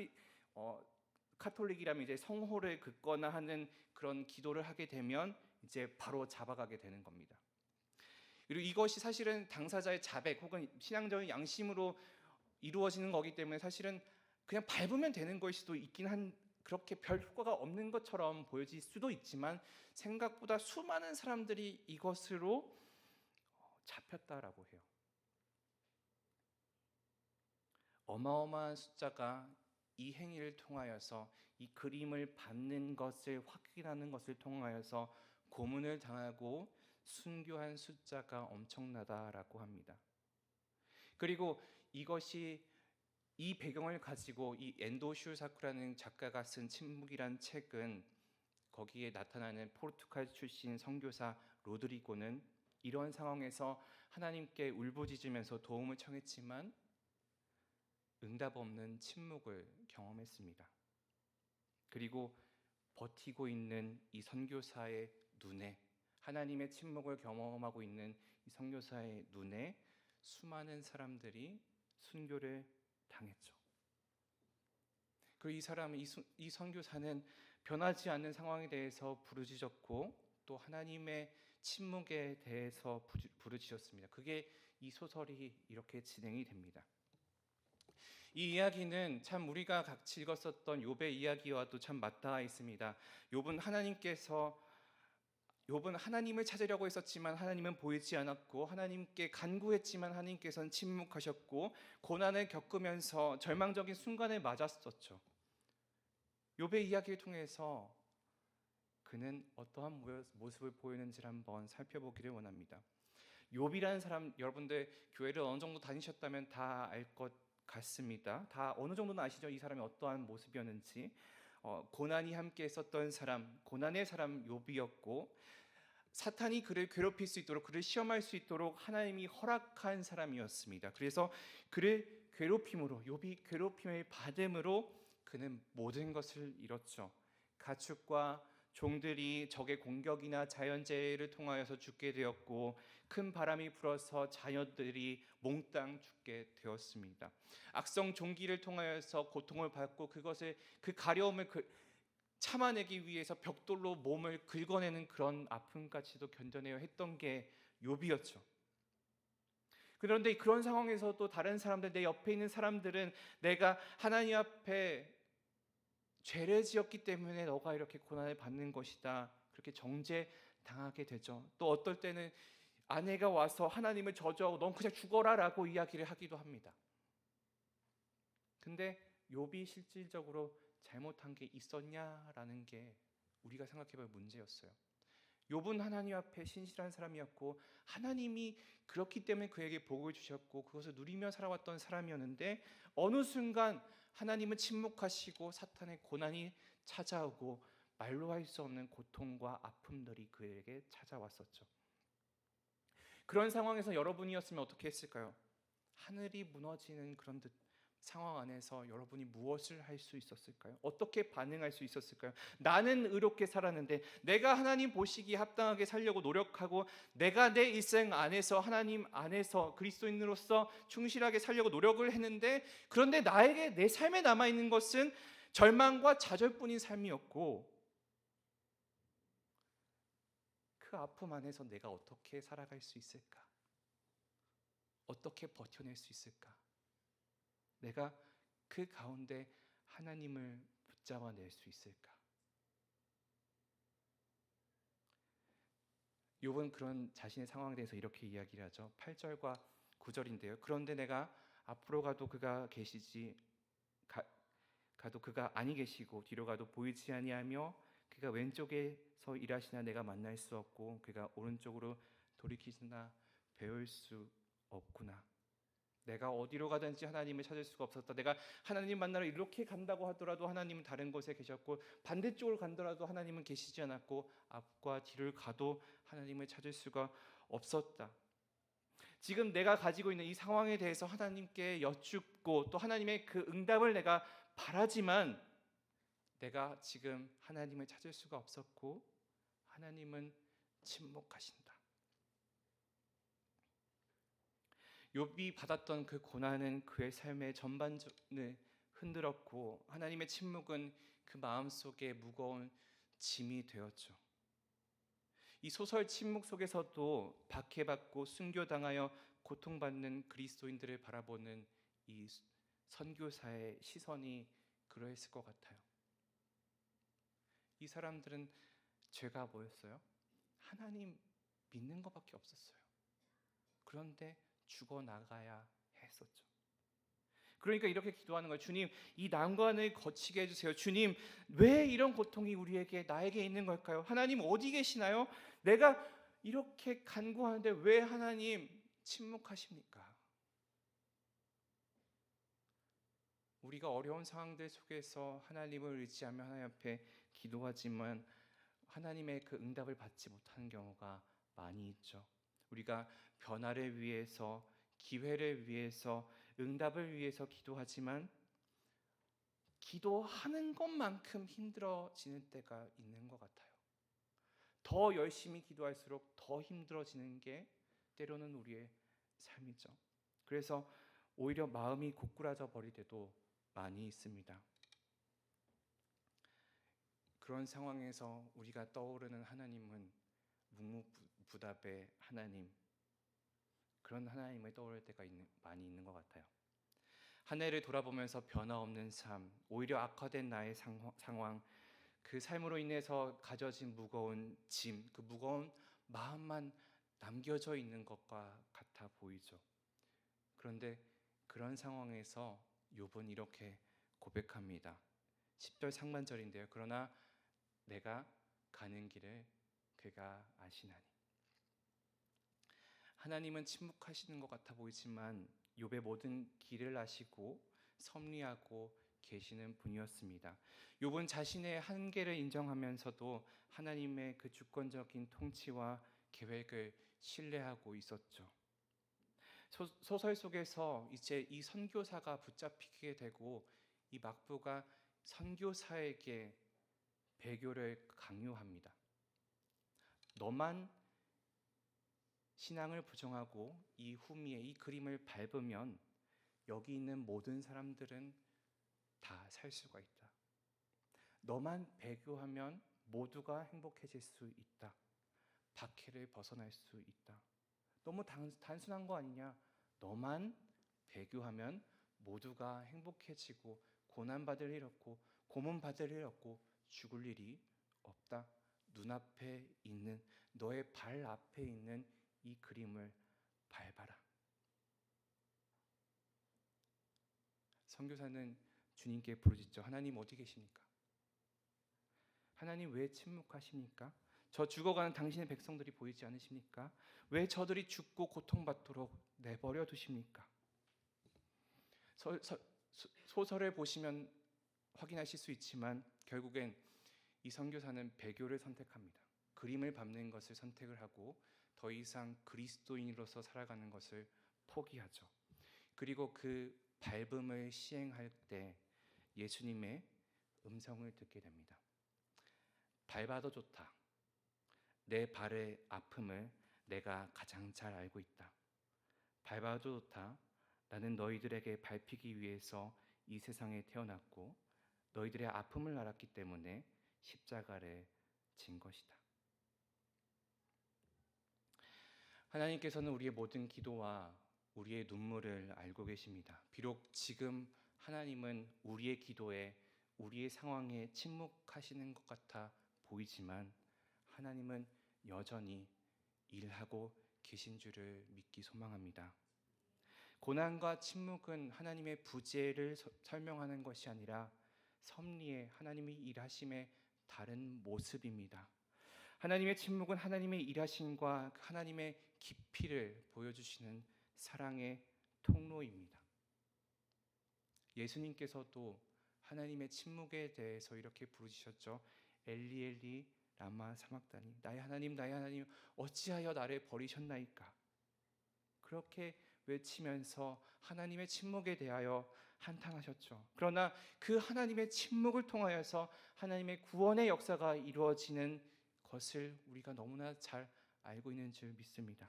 카톨릭이라면 이제 성호를 긋거나 하는 그런 기도를 하게 되면 이제 바로 잡아가게 되는 겁니다. 그리고 이것이 사실은 당사자의 자백 혹은 신앙적인 양심으로 이루어지는 거기 때문에 사실은 그냥 밟으면 되는 걸 수도 있긴 한 그렇게 별 효과가 없는 것처럼 보여질 수도 있지만 생각보다 수많은 사람들이 이것으로 잡혔다라고 해요. 어마어마한 숫자가 이 행위를 통하여서 이 그림을 밟는 것을 확인하는 것을 통하여서 고문을 당하고 순교한 숫자가 엄청나다라고 합니다. 그리고 이 배경을 가지고 이 엔도 슈사쿠라는 작가가 쓴 침묵이란 책은 거기에 나타나는 포르투갈 출신 선교사 로드리고는 이런 상황에서 하나님께 울부짖으면서 도움을 청했지만 응답 없는 침묵을 경험했습니다. 그리고 버티고 있는 이 선교사의 눈에 하나님의 침묵을 경험하고 있는 이 선교사의 눈에 수많은 사람들이 순교를 당했죠. 그리고 이 선교사는 변하지 않는 상황에 대해서 부르짖었고 또 하나님의 침묵에 대해서 부르짖었습니다. 그게 이 소설이 이렇게 진행이 됩니다. 이 이야기는 참 우리가 같이 읽었었던 욥의 이야기와도 참 맞닿아 있습니다. 욥은 하나님을 찾으려고 했었지만 하나님은 보이지 않았고 하나님께 간구했지만 하나님께서는 침묵하셨고 고난을 겪으면서 절망적인 순간을 맞았었죠. 욥의 이야기를 통해서 그는 어떠한 모습을 보이는지를 한번 살펴보기를 원합니다. 욥이라는 사람 여러분들 교회를 어느 정도 다니셨다면 다 알 것 같습니다. 다 어느 정도는 아시죠? 이 사람이 어떠한 모습이었는지. 고난이 함께 있었던 사람, 고난의 사람 욥이었고 사탄이 그를 괴롭힐 수 있도록 그를 시험할 수 있도록 하나님이 허락한 사람이었습니다. 그래서 그를 욥이 괴롭힘을 받음으로 그는 모든 것을 잃었죠. 가축과 종들이 적의 공격이나 자연재해를 통하여서 죽게 되었고 큰 바람이 불어서 자녀들이 몽땅 죽게 되었습니다. 악성 종기를 통하여서 고통을 받고 그 가려움을 참아내기 위해서 벽돌로 몸을 긁어내는 그런 아픔까지도 견뎌내야 했던 게 욥이었죠. 그런데 그런 상황에서도 다른 사람들, 내 옆에 있는 사람들은 내가 하나님 앞에 죄를 지었기 때문에 너가 이렇게 고난을 받는 것이다, 그렇게 정죄당하게 되죠. 또 어떨 때는 아내가 와서 하나님을 저주하고 넌 그냥 죽어라 라고 이야기를 하기도 합니다. 근데 욥이 실질적으로 잘못한 게 있었냐라는 게 우리가 생각해볼 문제였어요. 욥은 하나님 앞에 신실한 사람이었고 하나님이 그렇기 때문에 그에게 복을 주셨고 그것을 누리며 살아왔던 사람이었는데 어느 순간 하나님은 침묵하시고 사탄의 고난이 찾아오고 말로 할 수 없는 고통과 아픔들이 그에게 찾아왔었죠. 그런 상황에서 여러분이었으면 어떻게 했을까요? 하늘이 무너지는 그런 상황 안에서 여러분이 무엇을 할 수 있었을까요? 어떻게 반응할 수 있었을까요? 나는 의롭게 살았는데, 내가 하나님 보시기에 합당하게 살려고 노력하고 내가 내 일생 안에서 하나님 안에서 그리스도인으로서 충실하게 살려고 노력을 했는데, 그런데 나에게 내 삶에 남아있는 것은 절망과 좌절뿐인 삶이었고, 그 아픔 안에서 내가 어떻게 살아갈 수 있을까? 어떻게 버텨낼 수 있을까? 내가 그 가운데 하나님을 붙잡아낼 수 있을까? 욥은 그런 자신의 상황에 대해서 이렇게 이야기를 하죠. 8절과 9절인데요. 그런데 내가 앞으로 가도 그가 가도 그가 아니 계시고 뒤로 가도 보이지 아니하며 그가 왼쪽에서 일하시나 내가 만날 수 없고 그가 오른쪽으로 돌이키시나 배울 수 없구나. 내가 어디로 가든지 하나님을 찾을 수가 없었다. 내가 하나님 만나러 이렇게 간다고 하더라도 하나님은 다른 곳에 계셨고, 반대쪽으로 간더라도 하나님은 계시지 않았고, 앞과 뒤를 가도 하나님을 찾을 수가 없었다. 지금 내가 가지고 있는 이 상황에 대해서 하나님께 여쭙고 또 하나님의 그 응답을 내가 바라지만 내가 지금 하나님을 찾을 수가 없었고 하나님은 침묵하신다. 욥이 받았던 그 고난은 그의 삶의 전반전을 흔들었고 하나님의 침묵은 그 마음속에 무거운 짐이 되었죠. 이 소설 침묵 속에서도 박해받고 순교당하여 고통받는 그리스도인들을 바라보는 이 선교사의 시선이 그러했을 것 같아요. 이 사람들은 죄가 뭐였어요? 하나님 믿는 것밖에 없었어요. 그런데 죽어나가야 했었죠. 그러니까 이렇게 기도하는 거예요. 주님, 이 난관을 거치게 해주세요. 주님, 왜 이런 고통이 나에게 있는 걸까요? 하나님 어디 계시나요? 내가 이렇게 간구하는데 왜 하나님 침묵하십니까? 우리가 어려운 상황들 속에서 하나님을 의지하며 하나님 앞에 기도하지만 하나님의 그 응답을 받지 못하는 경우가 많이 있죠. 우리가 변화를 위해서, 기회를 위해서, 응답을 위해서 기도하지만 기도하는 것만큼 힘들어지는 때가 있는 것 같아요. 더 열심히 기도할수록 더 힘들어지는 게 때로는 우리의 삶이죠. 그래서 오히려 마음이 고꾸라져 버릴 때도 많이 있습니다. 그런 상황에서 우리가 떠오르는 하나님은 묵묵부답의 하나님, 그런 하나님을 떠올릴 때가 많이 있는 것 같아요. 한 해를 돌아보면서 변화없는 삶, 오히려 악화된 나의 상황, 그 삶으로 인해서 가져진 무거운 짐, 그 무거운 마음만 남겨져 있는 것과 같아 보이죠. 그런데 그런 상황에서 욥은 이렇게 고백합니다. 10절 상반절인데요. 그러나 내가 가는 길을 그가 아시나니. 하나님은 침묵하시는 것 같아 보이지만 욥의 모든 길을 아시고 섭리하고 계시는 분이었습니다. 욥은 자신의 한계를 인정하면서도 하나님의 그 주권적인 통치와 계획을 신뢰하고 있었죠. 소설 속에서 이제 이 선교사가 붙잡히게 되고 이 막부가 선교사에게 배교를 강요합니다. 너만 신앙을 부정하고 이 후미에 이 그림을 밟으면 여기 있는 모든 사람들은 다 살 수가 있다. 너만 배교하면 모두가 행복해질 수 있다. 박해를 벗어날 수 있다. 너무 단순한 거 아니냐? 너만 배교하면 모두가 행복해지고 고난받을 일 없고 고문받을 일 없고 죽을 일이 없다. 눈앞에 있는 너의 발 앞에 있는 이 그림을 밟아라. 선교사는 주님께 부르짖죠. 하나님 어디 계십니까? 하나님 왜 침묵하십니까? 저 죽어가는 당신의 백성들이 보이지 않으십니까? 왜 저들이 죽고 고통받도록 내버려 두십니까? 소설을 보시면 확인하실 수 있지만 결국엔 이 선교사는 배교를 선택합니다. 그림을 밟는 것을 선택을 하고 더 이상 그리스도인으로서 살아가는 것을 포기하죠. 그리고 그 밟음을 시행할 때 예수님의 음성을 듣게 됩니다. 밟아도 좋다. 내 발의 아픔을 내가 가장 잘 알고 있다. 밟아도 좋다. 나는 너희들에게 밟히기 위해서 이 세상에 태어났고 너희들의 아픔을 알았기 때문에 십자가를 진 것이다. 하나님께서는 우리의 모든 기도와 우리의 눈물을 알고 계십니다. 비록 지금 하나님은 우리의 기도에 우리의 상황에 침묵하시는 것 같아 보이지만 하나님은 여전히 일하고 계신 줄을 믿기 소망합니다. 고난과 침묵은 하나님의 부재를 설명하는 것이 아니라 섭리의 하나님의 일하심의 다른 모습입니다. 하나님의 침묵은 하나님의 일하심과 하나님의 깊이를 보여주시는 사랑의 통로입니다. 예수님께서도 하나님의 침묵에 대해서 이렇게 부르셨죠. 엘리 엘리 라마 사막다니, 나의 하나님 어찌하여 나를 버리셨나이까. 그렇게 외치면서 하나님의 침묵에 대하여 한탄하셨죠. 그러나 그 하나님의 침묵을 통하여서 하나님의 구원의 역사가 이루어지는 것을 우리가 너무나 잘 알고 있는 줄 믿습니다.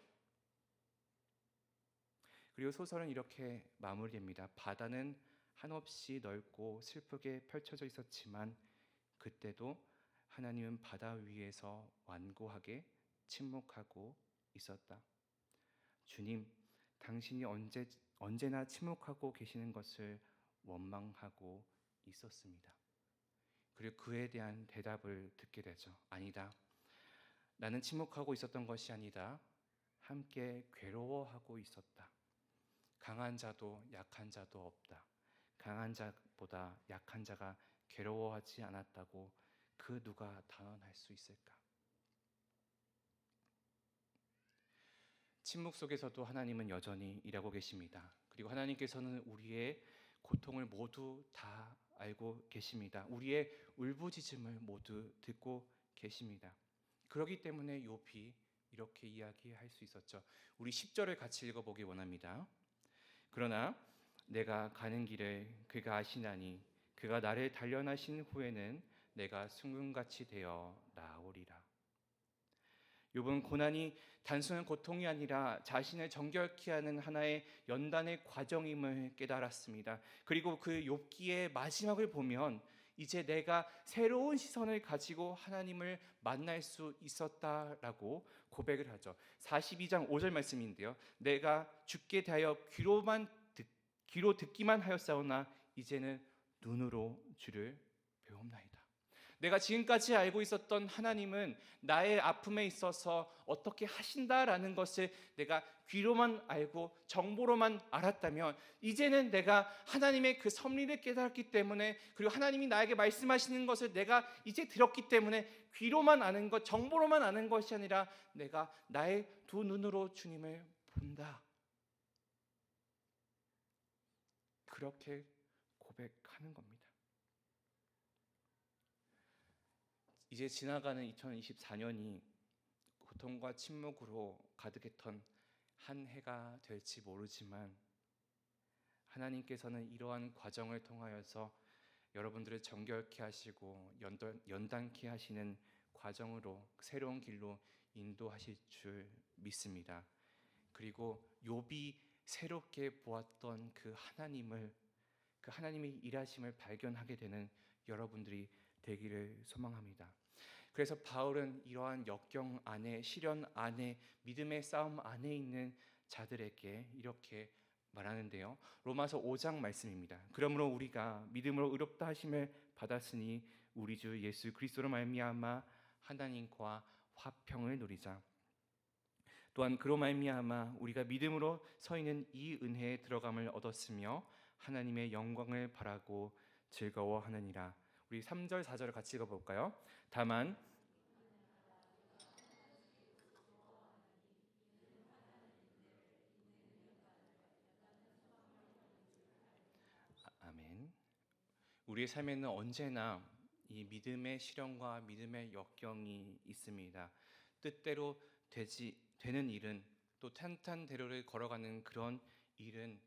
그리고 소설은 이렇게 마무리됩니다. 바다는 한없이 넓고 슬프게 펼쳐져 있었지만 그때도 하나님은 바다 위에서 완고하게 침묵하고 있었다. 주님, 당신이 언제나 침묵하고 계시는 것을 원망하고 있었습니다. 그리고 그에 대한 대답을 듣게 되죠. 아니다. 나는 침묵하고 있었던 것이 아니다. 함께 괴로워하고 있었다. 강한 자도 약한 자도 없다. 강한 자보다 약한 자가 괴로워하지 않았다고 그 누가 단언할 수 있을까? 침묵 속에서도 하나님은 여전히 일하고 계십니다. 그리고 하나님께서는 우리의 고통을 모두 다 알고 계십니다. 우리의 울부짖음을 모두 듣고 계십니다. 그렇기 때문에 욥이 이렇게 이야기할 수 있었죠. 우리 10절을 같이 읽어보기 원합니다. 그러나 내가 가는 길을 그가 아시나니 그가 나를 단련하신 후에는 내가 순금같이 되어 나오리라. 욥은 고난이 단순한 고통이 아니라 자신을 정결케 하는 하나의 연단의 과정임을 깨달았습니다. 그리고 그 욥기의 마지막을 보면 이제 내가 새로운 시선을 가지고 하나님을 만날 수 있었다라고 고백을 하죠. 42장 5절 말씀인데요. 내가 주께 대하여 귀로 듣기만 하였사오나 이제는 눈으로 주를 배움나이다. 내가 지금까지 알고 있었던 하나님은 나의 아픔에 있어서 어떻게 하신다라는 것을 내가 귀로만 알고 정보로만 알았다면 이제는 내가 하나님의 그 섭리를 깨달았기 때문에 그리고 하나님이 나에게 말씀하시는 것을 내가 이제 들었기 때문에 귀로만 아는 것, 정보로만 아는 것이 아니라 내가 나의 두 눈으로 주님을 본다. 그렇게 고백하는 겁니다. 이제 지나가는 2024년이 고통과 침묵으로 가득했던 한 해가 될지 모르지만 하나님께서는 이러한 과정을 통하여서 여러분들을 정결케 하시고 연단케 하시는 과정으로 새로운 길로 인도하실 줄 믿습니다. 그리고 욥이 새롭게 보았던 그 하나님의 일하심을 발견하게 되는 여러분들이 되기를 소망합니다. 그래서 바울은 이러한 역경 안에, 시련 안에, 믿음의 싸움 안에 있는 자들에게 이렇게 말하는데요. 로마서 5장 말씀입니다. 그러므로 우리가 믿음으로 의롭다 하심을 받았으니 우리 주 예수 그리스도로 말미암아 하나님과 화평을 누리자. 또한 그로 말미암아 우리가 믿음으로 서 있는 이 은혜에 들어감을 얻었으며 하나님의 영광을 바라고 즐거워하느니라. 우리 3절 4절을 같이 읽어볼까요? 다만 아멘. 우리의 삶에는 언제나 이 믿음의 시련과 믿음의 역경이 있습니다. 뜻대로 되는 일은, 또 탄탄대로를 걸어가는 그런 일은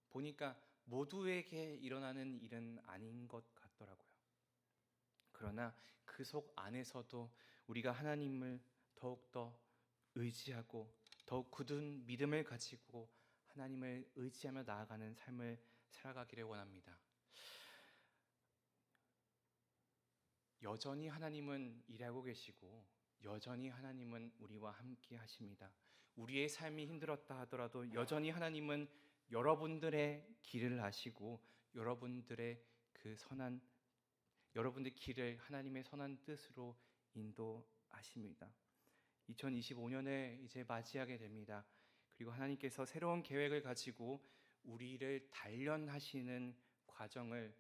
보니까 모두에게 일어나는 일은 아닌 것 같더라고요. 그러나 그 속 안에서도 우리가 하나님을 더욱더 의지하고 더욱 굳은 믿음을 가지고 하나님을 의지하며 나아가는 삶을 살아가기를 원합니다. 여전히 하나님은 일하고 계시고 여전히 하나님은 우리와 함께 하십니다. 우리의 삶이 힘들었다 하더라도 여전히 하나님은 여러분들의 길을 아시고 여러분들의 여러분들의 길을 하나님의 선한 뜻으로 인도하십니다. 2025년에 이제 맞이하게 됩니다. 그리고 하나님께서 새로운 계획을 가지고 우리를 단련하시는 과정을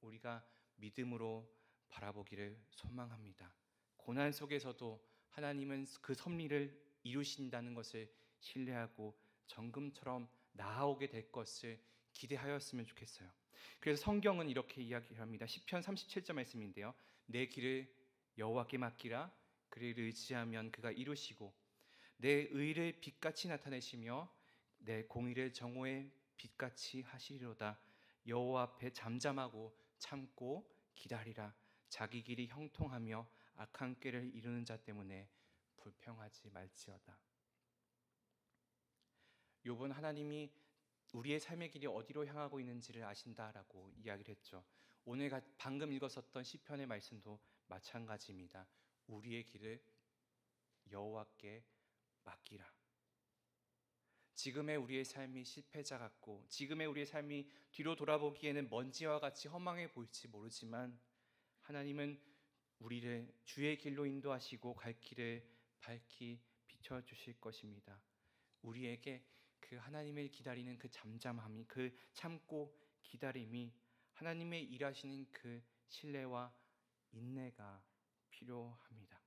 우리가 믿음으로 바라보기를 소망합니다. 고난 속에서도 하나님은 그 섭리를 이루신다는 것을 신뢰하고 정금처럼 나아오게 될 것을 기대하였으면 좋겠어요. 그래서 성경은 이렇게 이야기합니다. 시편 37절 말씀인데요. 내 길을 여호와께 맡기라. 그를 의지하면 그가 이루시고 내 의를 빛같이 나타내시며 내 공의를 정오의 빛같이 하시리로다. 여호와 앞에 잠잠하고 참고 기다리라. 자기 길이 형통하며 악한 꾀를 이루는 자 때문에 불평하지 말지어다. 욥은 하나님이 우리의 삶의 길이 어디로 향하고 있는지를 아신다라고 이야기를 했죠. 오늘 방금 읽었었던 시편의 말씀도 마찬가지입니다. 우리의 길을 여호와께 맡기라. 지금의 우리의 삶이 실패자 같고 지금의 우리의 삶이 뒤로 돌아보기에는 먼지와 같이 허망해 보일지 모르지만 하나님은 우리를 주의 길로 인도하시고 갈 길을 밝히 비춰주실 것입니다. 우리에게 그 하나님을 기다리는 그 잠잠함이, 그 참고 기다림이, 하나님의 일하시는 그 신뢰와 인내가 필요합니다.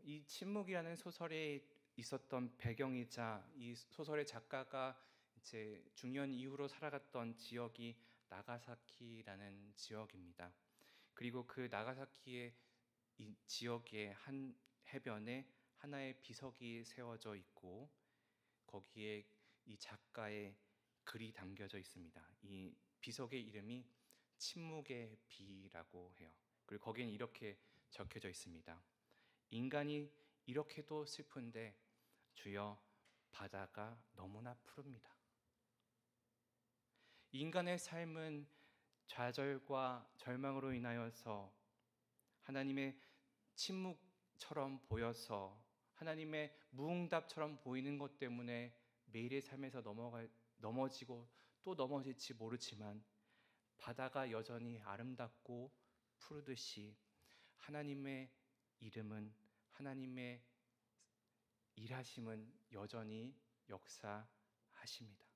이 침묵이라는 소설에 있었던 배경이자 이 소설의 작가가 이제 중년 이후로 살아갔던 지역이 나가사키라는 지역입니다. 그리고 그 나가사키의 이 지역의 한 해변에 하나의 비석이 세워져 있고 거기에 이 작가의 글이 담겨져 있습니다. 이 비석의 이름이 침묵의 비라고 해요. 그리고 거기엔 이렇게 적혀져 있습니다. 인간이 이렇게도 슬픈데 주여 바다가 너무나 푸릅니다. 인간의 삶은 좌절과 절망으로 인하여서 하나님의 침묵처럼 보여서 하나님의 무응답처럼 보이는 것 때문에 매일의 삶에서 넘어지고 또 넘어질지 모르지만 바다가 여전히 아름답고 푸르듯이 하나님의 이름은, 하나님의 일하심은 여전히 역사하십니다.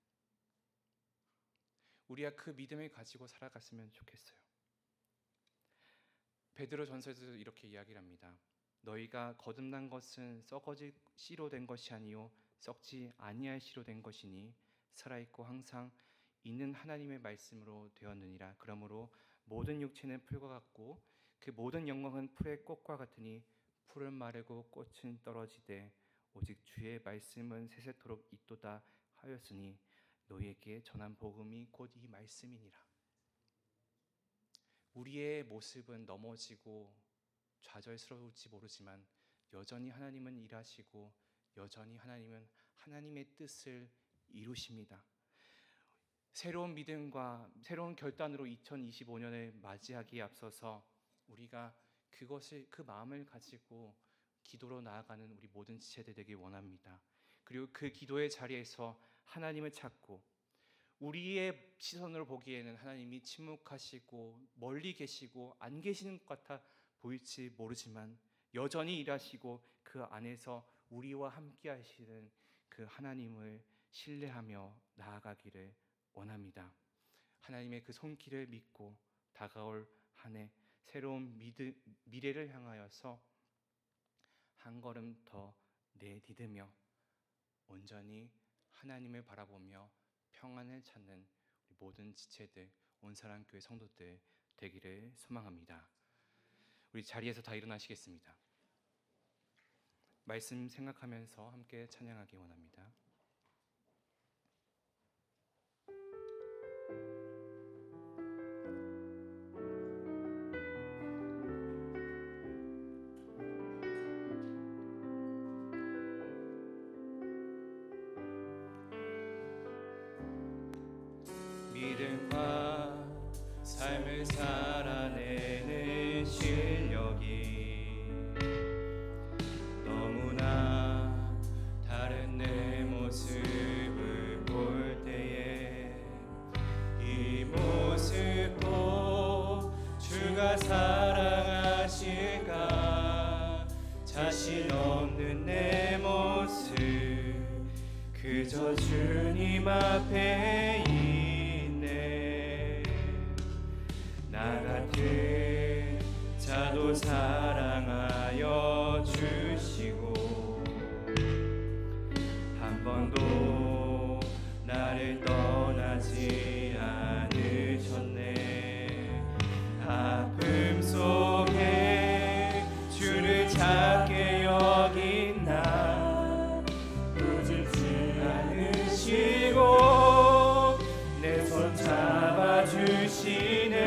우리가 그 믿음을 가지고 살아갔으면 좋겠어요. 베드로 전서에서 이렇게 이야기를 합니다. 너희가 거듭난 것은 썩어질 씨로 된 것이 아니요 썩지 아니할 씨로 된 것이니 살아있고 항상 있는 하나님의 말씀으로 되었느니라. 그러므로 모든 육체는 풀과 같고 그 모든 영광은 풀의 꽃과 같으니 풀은 마르고 꽃은 떨어지되 오직 주의 말씀은 세세토록 있도다 하였으니 너희에게 전한 복음이 곧 이 말씀이니라. 우리의 모습은 넘어지고 좌절스러울지 모르지만 여전히 하나님은 일하시고 여전히 하나님은 하나님의 뜻을 이루십니다. 새로운 믿음과 새로운 결단으로 2025년을 맞이하기에 앞서서 우리가 그 마음을 가지고 기도로 나아가는 우리 모든 지체들 되길 원합니다. 그리고 그 기도의 자리에서 하나님을 찾고, 우리의 시선으로 보기에는 하나님이 침묵하시고 멀리 계시고 안 계시는 것 같아 보일지 모르지만 여전히 일하시고 그 안에서 우리와 함께 하시는 그 하나님을 신뢰하며 나아가기를 원합니다. 하나님의 그 손길을 믿고 다가올 한 해 새로운 미래를 향하여서 한 걸음 더 내디디며 온전히 하나님을 바라보며 평안을 찾는 우리 모든 지체들, 온사랑교회 성도들 되기를 소망합니다. 우리 자리에서 다 일어나시겠습니다. 말씀 생각하면서 함께 찬양하기 원합니다. 믿음과 삶을 살아내는 실력이 너무나 다른 내 모습을 볼 때에 이 모습도 주가 사랑하실까? 자신 없는 내 모습 그저 주님 앞에 있네. 나 같은 자도 사랑하여 주시고 한 번도 나를 떠나지 않으셨네. 아픔 속에 주를 찾게 여긴 나 놓치지 않으시고 내 손 잡아주시네.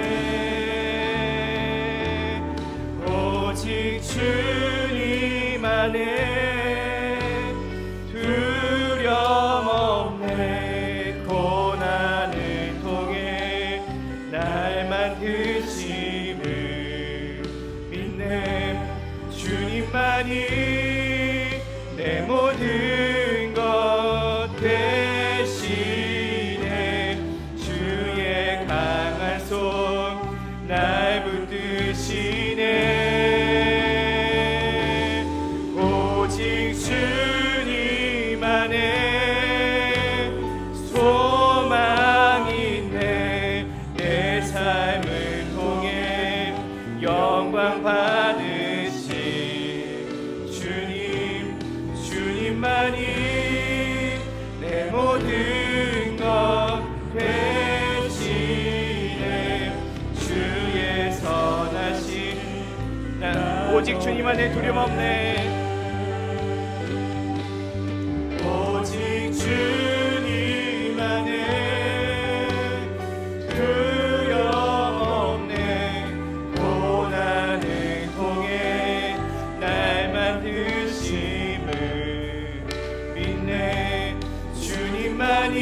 오직 주님 안에 두려움 없네. 고난을 통해 날 만드심을 믿네. 주님만이 내 모든 것 되시네. 주의 강한 손 날 붙드시네. 오직 주님 안에 소망이 있네. 내 삶을 통해 영광 받으신 주님만이 내 모든 것 되시네. 주의 선하신 난 오직 주님 안에 두려움 없네. 오직 주님 안에 두려움 없네. 고난을 통해 날 만드심을 믿네. 주님만이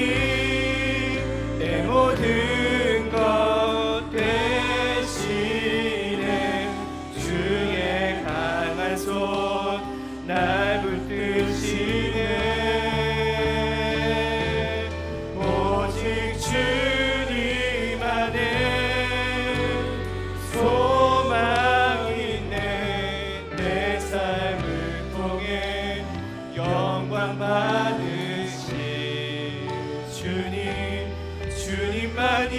내 모든 것 되시네. 주의 강한 손 날 붙드시네. 오직 주님 안에 소망이 있네. 내 삶을 통해 영광 받으신 주님만이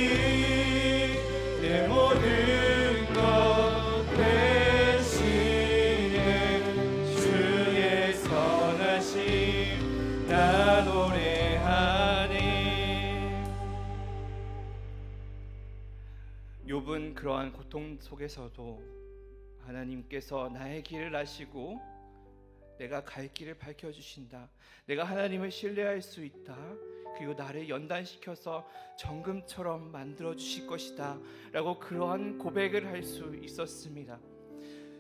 내 모든 것 되시네. 주의 선하심 나 노래하네. 욥은 그러한 고통 속에서도 하나님께서 나의 길을 아시고 내가 갈 길을 밝혀주신다. 내가 하나님을 신뢰할 수 있다. 그리고 나를 연단시켜서 정금처럼 만들어 주실 것이다 라고 그러한 고백을 할 수 있었습니다.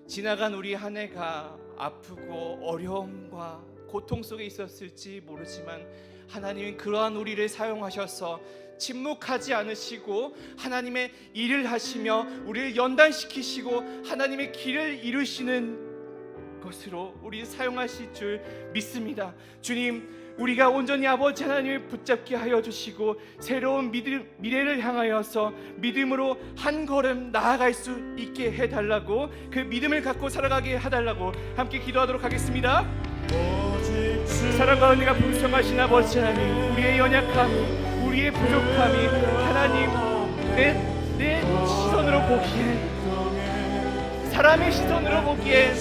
지나간 우리 한 해가 아프고 어려움과 고통 속에 있었을지 모르지만 하나님은 그러한 우리를 사용하셔서 침묵하지 않으시고 하나님의 일을 하시며 우리를 연단시키시고 하나님의 길을 이루시는 것으로 우리 사용하실 줄 믿습니다. 주님, 우리가 온전히 아버지 하나님을 붙잡게 하여 주시고 새로운 미래를 향하여서 믿음으로 한 걸음 나아갈 수 있게 해달라고, 그 믿음을 갖고 살아가게 해달라고 함께 기도하도록 하겠습니다. 사랑과 은혜가 풍성하신 아버지 하나님, 우리의 연약함이, 우리의 부족함이 하나님 내 시선으로 보기에, 사람의 시선으로 보기에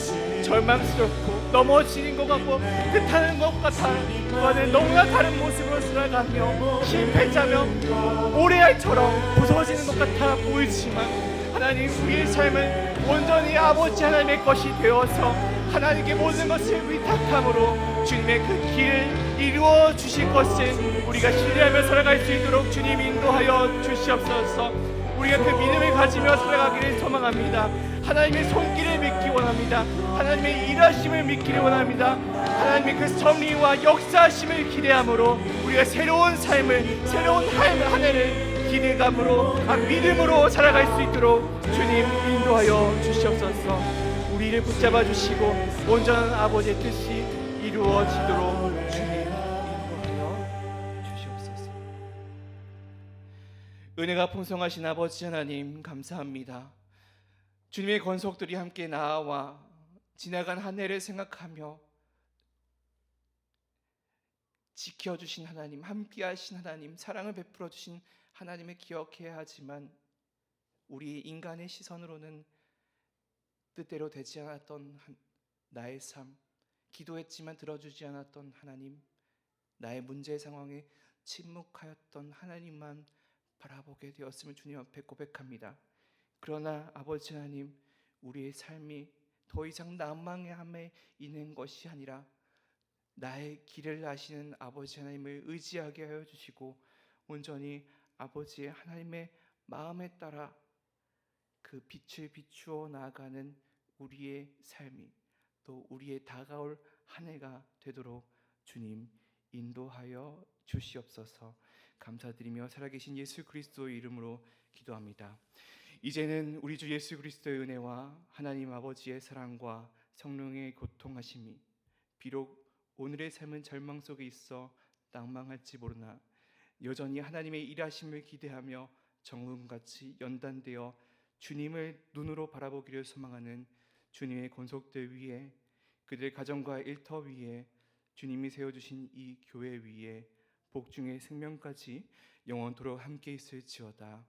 절망스럽고 넘어지는 것 같고 뜻하는 것 같아 그와는 너무나 다른 모습으로 살아가며 실패자며 오래알처럼 부서지는 것 같아 보이지만, 하나님 우리의 삶은 온전히 아버지 하나님의 것이 되어서 하나님께 모든 것을 위탁함으로 주님의 그 길을 이루어 주실 것을 우리가 신뢰하며 살아갈 수 있도록 주님 인도하여 주시옵소서. 우리가 그 믿음을 가지며 살아가기를 소망합니다. 하나님의 손길을 믿기 원합니다. 하나님의 일하심을 믿기를 원합니다. 하나님의 그 섭리와 역사하심을 기대함으로 우리가 새로운 삶을, 새로운 한 해를 기대감으로, 믿음으로 살아갈 수 있도록 주님 인도하여 주시옵소서. 우리를 붙잡아 주시고 온전한 아버지의 뜻이 이루어지도록 주님 인도하여 주시옵소서. 은혜가 풍성하신 아버지 하나님, 감사합니다. 주님의 권속들이 함께 나와 지나간 한 해를 생각하며 지켜주신 하나님, 함께하신 하나님, 사랑을 베풀어 주신 하나님을 기억해야 하지만 우리 인간의 시선으로는 뜻대로 되지 않았던 나의 삶, 기도했지만 들어주지 않았던 하나님, 나의 문제 상황에 침묵하였던 하나님만 바라보게 되었음을 주님 앞에 고백합니다. 그러나 아버지 하나님, 우리의 삶이 더 이상 난망함에 있는 것이 아니라 나의 길을 아시는 아버지 하나님을 의지하게 하여 주시고 온전히 아버지의 하나님의 마음에 따라 그 빛을 비추어 나아가는 우리의 삶이, 또 우리의 다가올 한 해가 되도록 주님 인도하여 주시옵소서. 감사드리며 살아계신 예수 그리스도의 이름으로 기도합니다. 이제는 우리 주 예수 그리스도의 은혜와 하나님 아버지의 사랑과 성령의 교통하심이, 비록 오늘의 삶은 절망 속에 있어 낭망할지 모르나 여전히 하나님의 일하심을 기대하며 정금같이 연단되어 주님을 눈으로 바라보기를 소망하는 주님의 권속들 위에, 그들의 가정과 일터 위에, 주님이 세워주신 이 교회 위에 복중의 생명까지 영원토록 함께 있을지어다.